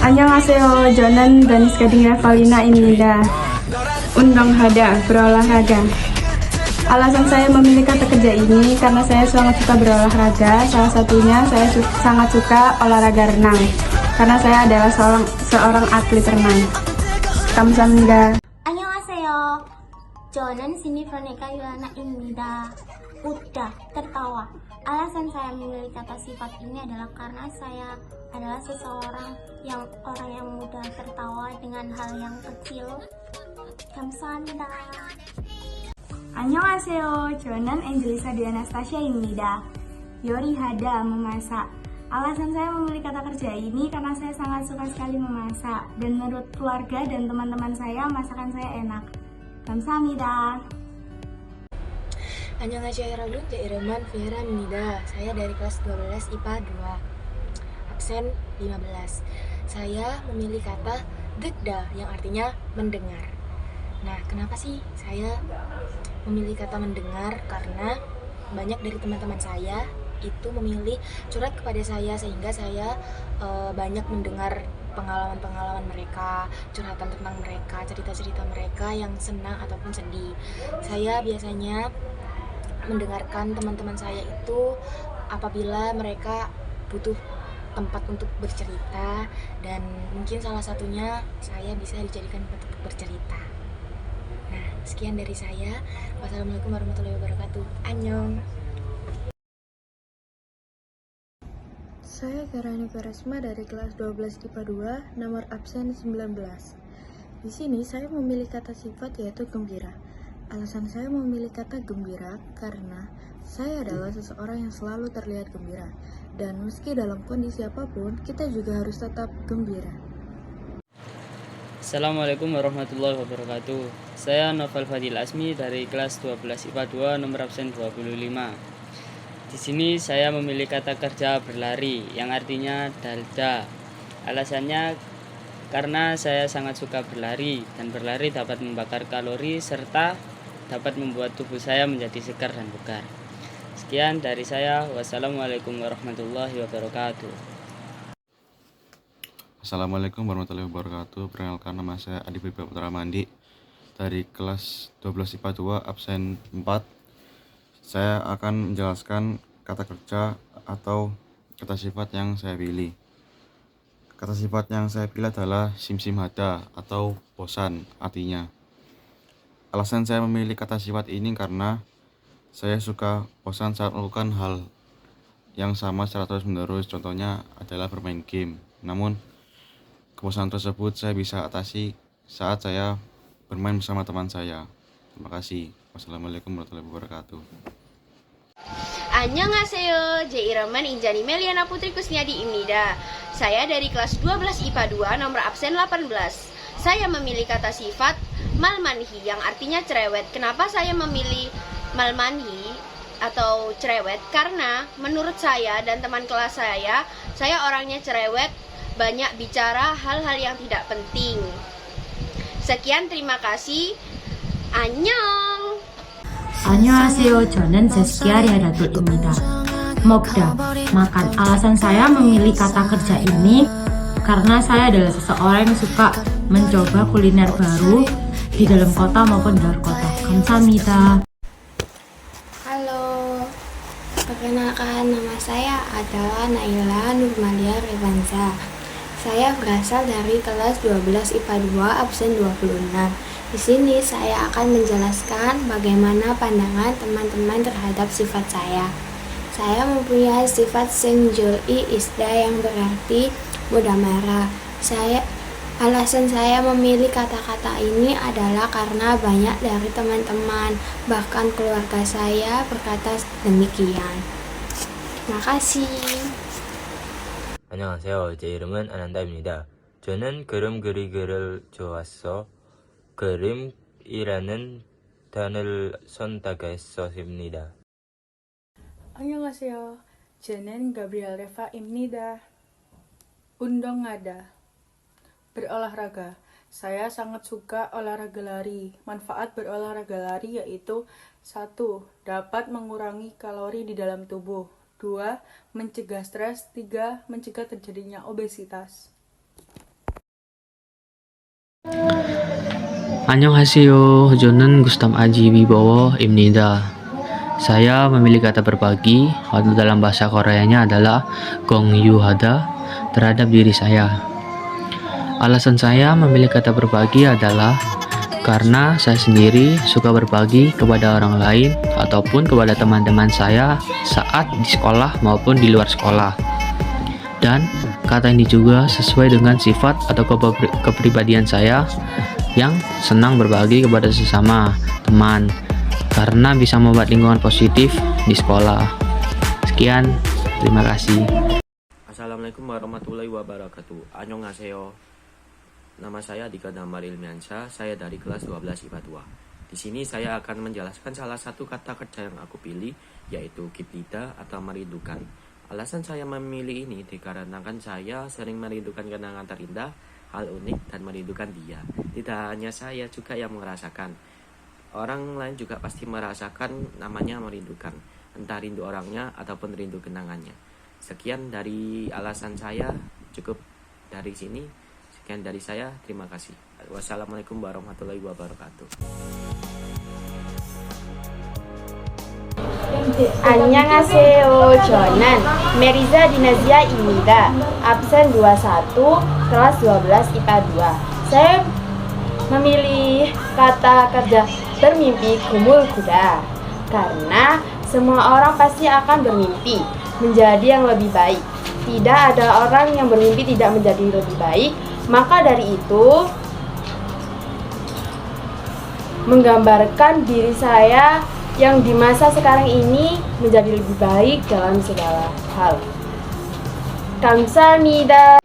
안녕하세요. 저는 Danis Gading Revalina입니다. Undang hada, berolahraga. Alasan saya memilih kata kerja ini karena saya sangat suka berolahraga. Salah satunya saya sangat suka olahraga renang. Karena saya adalah seorang atlet renang. 감사합니다. 안녕하세요. 저는 시니프로니까 유아나입니다. Udah tertawa. Alasan saya memilih kata sifat ini adalah karena saya adalah orang yang mudah tertawa dengan hal yang kecil. 감사합니다. 안녕하세요. 저는 Angelisa Dianastasia-입니다. Yori hada, memasak. Alasan saya memilih kata kerja ini karena saya sangat suka sekali memasak. Dan menurut keluarga dan teman-teman saya, masakan saya enak. 감사합니다. 안녕하세요 여러분, 이름은 Fiera-입니다. Saya dari kelas 12 IPA 2, absen 15. Saya memilih kata dedda yang artinya mendengar. Nah, kenapa sih saya memilih kata mendengar? Karena banyak dari teman-teman saya itu memilih curhat kepada saya, sehingga saya banyak mendengar pengalaman-pengalaman mereka, curhatan tentang mereka, cerita-cerita mereka yang senang ataupun sedih. Saya biasanya mendengarkan teman-teman saya itu apabila mereka butuh tempat untuk bercerita, dan mungkin salah satunya saya bisa dijadikan tempat untuk bercerita. Nah, sekian dari saya. Wassalamualaikum warahmatullahi wabarakatuh. Annyeong. Saya Karani Peresma dari kelas 12 IPA 2, nomor absen 19. Di sini saya memilih kata sifat yaitu gembira. Alasan saya memilih kata gembira karena saya adalah seseorang yang selalu terlihat gembira. Dan meski dalam kondisi apapun, kita juga harus tetap gembira. Assalamualaikum warahmatullahi wabarakatuh. Saya Novel Fadil Asmi dari kelas 12 IPA 2, nomor absen 25. Di sini saya memilih kata kerja berlari yang artinya dalda. Alasannya karena saya sangat suka berlari, dan berlari dapat membakar kalori serta dapat membuat tubuh saya menjadi segar dan bugar. Sekian dari saya. Wassalamualaikum warahmatullahi wabarakatuh. Assalamualaikum warahmatullahi wabarakatuh. Perkenalkan, nama saya Adi Putra Putra Mandi dari kelas 12 IPA 2, absen 4. Saya akan menjelaskan kata kerja atau kata sifat yang saya pilih. Kata sifat yang saya pilih adalah simsim hada atau bosan artinya. Alasan saya memilih kata sifat ini karena saya suka bosan saat melakukan hal yang sama secara terus-menerus. Contohnya adalah bermain game. Namun, kebosanan tersebut saya bisa atasi saat saya bermain bersama teman saya. Terima kasih. Wassalamualaikum warahmatullahi wabarakatuh. Annyeonghaseyo, Jairaman Injani Meliana Putri Kusniadi-ibnida. Saya dari kelas 12 IPA 2, nomor absen 18. Saya memilih kata sifat malmanhi yang artinya cerewet. Kenapa saya memilih malmanhi atau cerewet? Karena menurut saya dan teman kelas saya orangnya cerewet, banyak bicara hal-hal yang tidak penting. Sekian, terima kasih. Annyeong. 안녕하세요. 저는 제스키아 리아다토입니다. 먹다, makan. Alasan saya memilih kata kerja ini karena saya adalah seseorang yang suka mencoba kuliner baru di dalam kota maupun di luar kota. 감사합니다. Halo, perkenalkan, nama saya adalah Naila Nurmalia Revanza. Saya berasal dari kelas 12 IPA 2, absen 26. Di sini saya akan menjelaskan bagaimana pandangan teman-teman terhadap sifat saya. Saya mempunyai sifat senjoi isda yang berarti mudah marah. Alasan saya memilih kata-kata ini adalah karena banyak dari teman-teman, bahkan keluarga saya berkata demikian. Terima kasih. 안녕하세요. 제 이름은 아난다입니다. 저는 그림 그리기를 좋아서 그림이라는 단어를 선택했습니다. 안녕하세요. 저는 Gabriel Reva-ibnida. Undang ada, berolahraga. Saya sangat suka olahraga lari. Manfaat berolahraga lari yaitu 1. Dapat mengurangi kalori di dalam tubuh. 2. Mencegah stres. 3. Mencegah terjadinya obesitas. Annyeonghaseyo, 저는 Gustam Aji Wibowo Imnida. Saya memilih kata berbagi, atau dalam bahasa Koreanya adalah Gongyuhada, terhadap diri saya. Alasan saya memilih kata berbagi adalah karena saya sendiri suka berbagi kepada orang lain ataupun kepada teman-teman saya saat di sekolah maupun di luar sekolah. Dan kata ini juga sesuai dengan sifat atau kepribadian saya yang senang berbagi kepada sesama teman karena bisa membuat lingkungan positif di sekolah. Sekian, terima kasih. Assalamualaikum warahmatullahi wabarakatuh. Annyeonghaseyo. Nama saya Dika Damar Ilmiansyah, saya dari kelas 12 IPA 2. Di sini saya akan menjelaskan salah satu kata kerja yang aku pilih, yaitu kiplida atau merindukan. Alasan saya memilih ini dikarenakan saya sering merindukan kenangan terindah, hal unik, dan merindukan dia. Tidak hanya saya juga yang merasakan. Orang lain juga pasti merasakan namanya merindukan, entah rindu orangnya ataupun rindu kenangannya. Sekian dari alasan saya, cukup dari sini. Sekian dari saya, terima kasih. Wassalamualaikum warahmatullahi wabarakatuh. 안녕하세요. 저는 메리자 디나지아입니다. absen 21, kelas 12 IPA 2. Saya memilih kata kerja bermimpi kumul kuda karena semua orang pasti akan bermimpi menjadi yang lebih baik. Tidak ada orang yang bermimpi tidak menjadi lebih baik. Maka dari itu menggambarkan diri saya yang di masa sekarang ini menjadi lebih baik dalam segala hal. Kamsahamnida.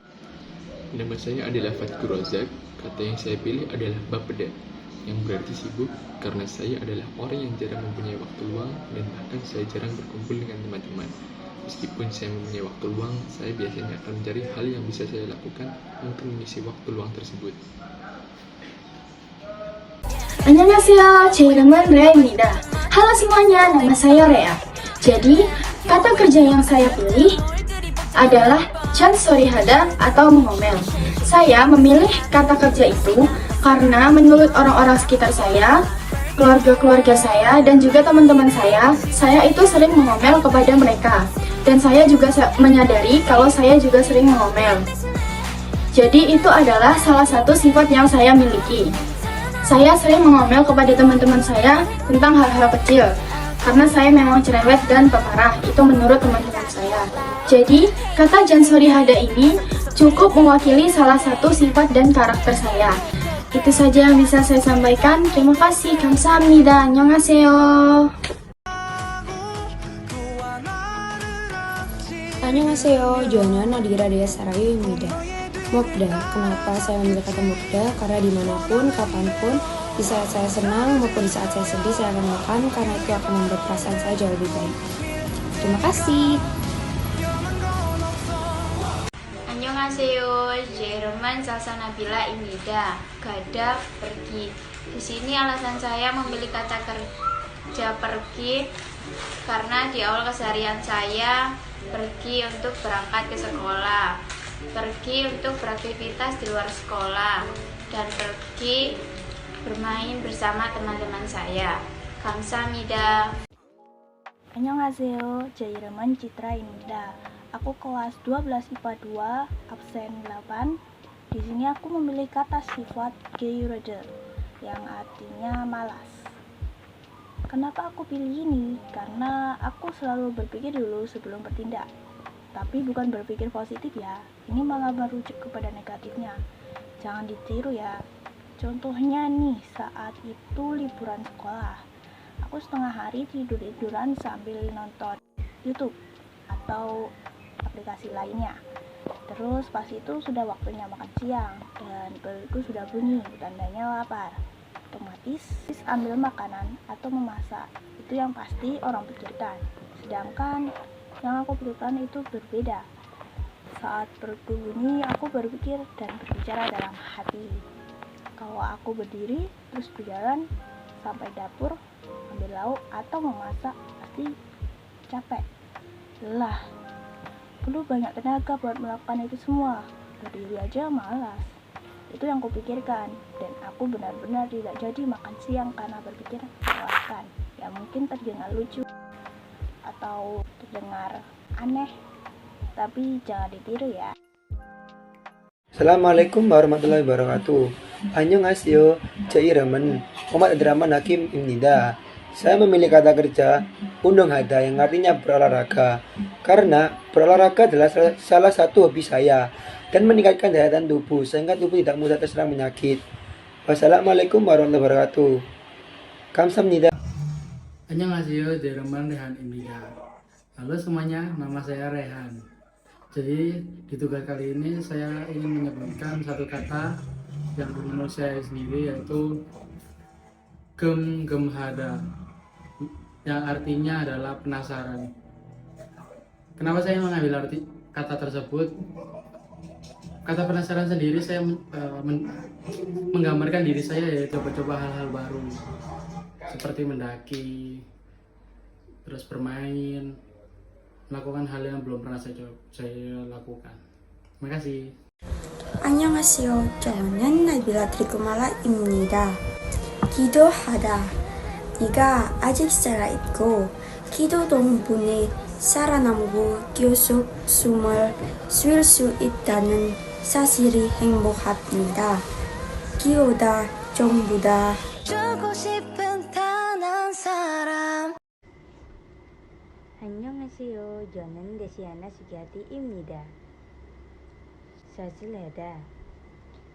Nama saya adalah Fatkur Rozak. Kata yang saya pilih adalah Bapeda, yang berarti sibuk karena saya adalah orang yang jarang mempunyai waktu luang dan bahkan saya jarang berkumpul dengan teman-teman. Meskipun saya mempunyai waktu luang, saya biasanya akan mencari hal yang bisa saya lakukan untuk mengisi waktu luang tersebut. Annyeonghaseyo, 제 이름은 Rea입니다. Halo semuanya, nama saya Rea. Jadi, kata kerja yang saya pilih adalah chansorihada atau mengomel. Saya memilih kata kerja itu karena menurut orang-orang sekitar saya, keluarga-keluarga saya, dan juga teman-teman saya itu sering mengomel kepada mereka. Dan saya juga menyadari kalau saya juga sering mengomel. Jadi itu adalah salah satu sifat yang saya miliki. Saya sering mengomel kepada teman-teman saya tentang hal-hal kecil, karena saya memang cerewet dan pemarah, itu menurut teman-teman saya. Jadi, kata chansorihada ini cukup mewakili salah satu sifat dan karakter saya. Itu saja yang bisa saya sampaikan. Terima kasih. Kamsahamnida. Annyeonghaseyo. Annyeonghaseyo, Joanna Nadira Dea Sarayu Imida. Mokda, kenapa saya memilih kata mokda? Karena dimanapun, kapanpun, di saat saya senang maupun di saat saya sedih, saya akan makan karena itu akan membuat perasaan saya jauh lebih baik. Terima kasih. Annyeonghaseyo, Jerman Salsa Nabila Imida. Gada pergi. Di sini alasan saya memilih kata kerja pergi karena di awal keseharian saya pergi untuk berangkat ke sekolah, pergi untuk beraktivitas di luar sekolah, dan pergi bermain bersama teman-teman saya. Kamsahamnida. Annyeonghaseyo, 제 이름은 Citra입니다. Aku kelas 12 IPA 2, absen 8. Di sini aku memilih kata sifat geirede yang artinya malas. Kenapa aku pilih ini? Karena aku selalu berpikir dulu sebelum bertindak. Tapi bukan berpikir positif ya. Ini malah merujuk kepada negatifnya. Jangan ditiru ya. Contohnya nih, saat itu liburan sekolah. Aku setengah hari tidur-tiduran sambil nonton YouTube atau aplikasi lainnya. Terus pas itu sudah waktunya makan siang dan perutku sudah bunyi, tandanya lapar. Otomatis ambil makanan atau memasak. Itu yang pasti orang pikirkan. Sedangkan yang aku pikirkan itu berbeda. Saat perutku bunyi, aku berpikir dan berbicara dalam hati. Kalau aku berdiri terus berjalan sampai dapur, ambil lauk atau memasak, pasti capek, lelah. Perlu banyak tenaga buat melakukan itu semua. Berdiri aja malas. Itu yang kupikirkan, dan aku benar-benar tidak jadi makan siang karena berpikir melelahkan. Ya mungkin terdengar lucu atau terdengar aneh, tapi jangan ditiru ya. Assalamualaikum warahmatullahi wabarakatuh. Annyeonghaseyo, Jairamen, Muhammad Abdurrahman Hakim Imnida. Saya memilih kata kerja undang hada yang artinya berolahraga karena berolahraga adalah salah satu hobi saya dan meningkatkan daya tahan tubuh sehingga tubuh tidak mudah terserang penyakit. Wassalamualaikum warahmatullahi wabarakatuh. Kamsahamnida. Annyeonghaseyo, Jairamen Rehan Imnida. Halo semuanya, nama saya Rehan. Jadi di tugas kali ini saya ingin menyebutkan satu kata yang menurut saya sendiri yaitu gemhada, yang artinya adalah penasaran. Kenapa saya mengambil arti kata tersebut? Kata penasaran sendiri saya menggambarkan diri saya yaitu coba-coba hal-hal baru seperti mendaki, terus bermain, melakukan hal yang belum pernah saya lakukan. Terima kasih. 안녕하세요. 저는 나비라 트리코말라입니다. 기도하다. 네가 아직 살아있고 기도 덕분에 살아남고 계속 숨을 쉴 수 있다는 사실이 행복합니다. 기호다 정부다. 주고 싶은 단 한 사람. 안녕하세요. 저는 Desiana Sugiyatiibnida. Sazilada.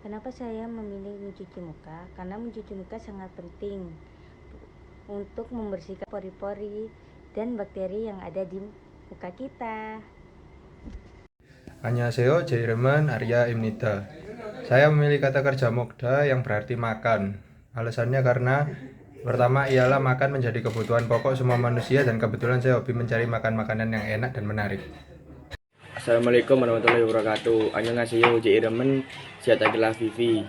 Kenapa saya memilih mencuci muka? Karena mencuci muka sangat penting untuk membersihkan pori-pori dan bakteri yang ada di muka kita. Annyeonghaseyo, Jairamen Arya Imnida. Saya memilih kata kerja mokda yang berarti makan. Alasannya karena pertama ialah makan menjadi kebutuhan pokok semua manusia dan kebetulan saya hobi mencari makan makanan yang enak dan menarik. Assalamualaikum warahmatullahi wabarakatuh. Annyeonghaseyo, Jairamen Siatagilah Vivi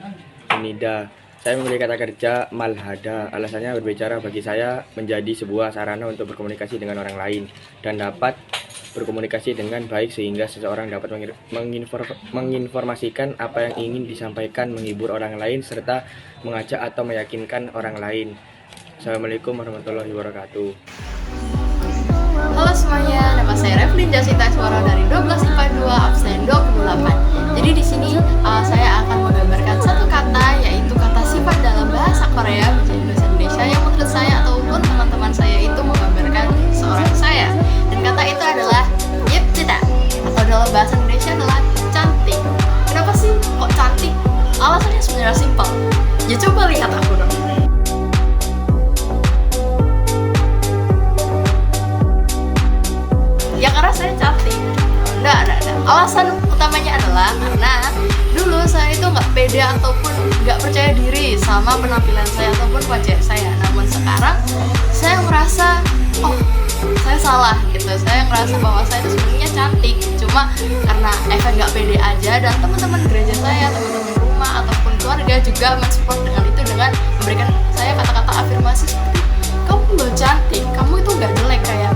Imnida. Saya memilih kata kerja malhada. Alasannya berbicara bagi saya menjadi sebuah sarana untuk berkomunikasi dengan orang lain dan dapat berkomunikasi dengan baik sehingga seseorang dapat menginformasikan apa yang ingin disampaikan, menghibur orang lain serta mengajak atau meyakinkan orang lain. Assalamualaikum warahmatullahi wabarakatuh. Halo semuanya, nama saya Revlin Jasita Suara dari 12 IPA 2 absen 28. Jadi di sini saya akan menggambarkan satu kata yaitu kata sifat dalam bahasa Korea menjadi bahasa Indonesia yang menurut saya ataupun teman-teman saya itu menggambarkan seorang saya. Dan kata itu adalah yeptida atau dalam bahasa Indonesia adalah cantik. Kenapa sih kok cantik? Alasannya sebenarnya simpel. Ya coba lihat aku dong. Ya karena saya cantik. Enggak. Alasan utamanya adalah karena dulu saya itu nggak pede ataupun nggak percaya diri sama penampilan saya ataupun wajah saya. Namun sekarang saya merasa, oh saya salah gitu. Saya ngerasa bahwa saya itu sebenarnya cantik. Cuma karena efek nggak pede aja dan teman-teman gereja saya, teman-teman rumah ataupun keluarga juga mensupport dengan itu dengan memberikan saya kata-kata afirmasi seperti kamu nggak cantik, kamu itu nggak jelek kayak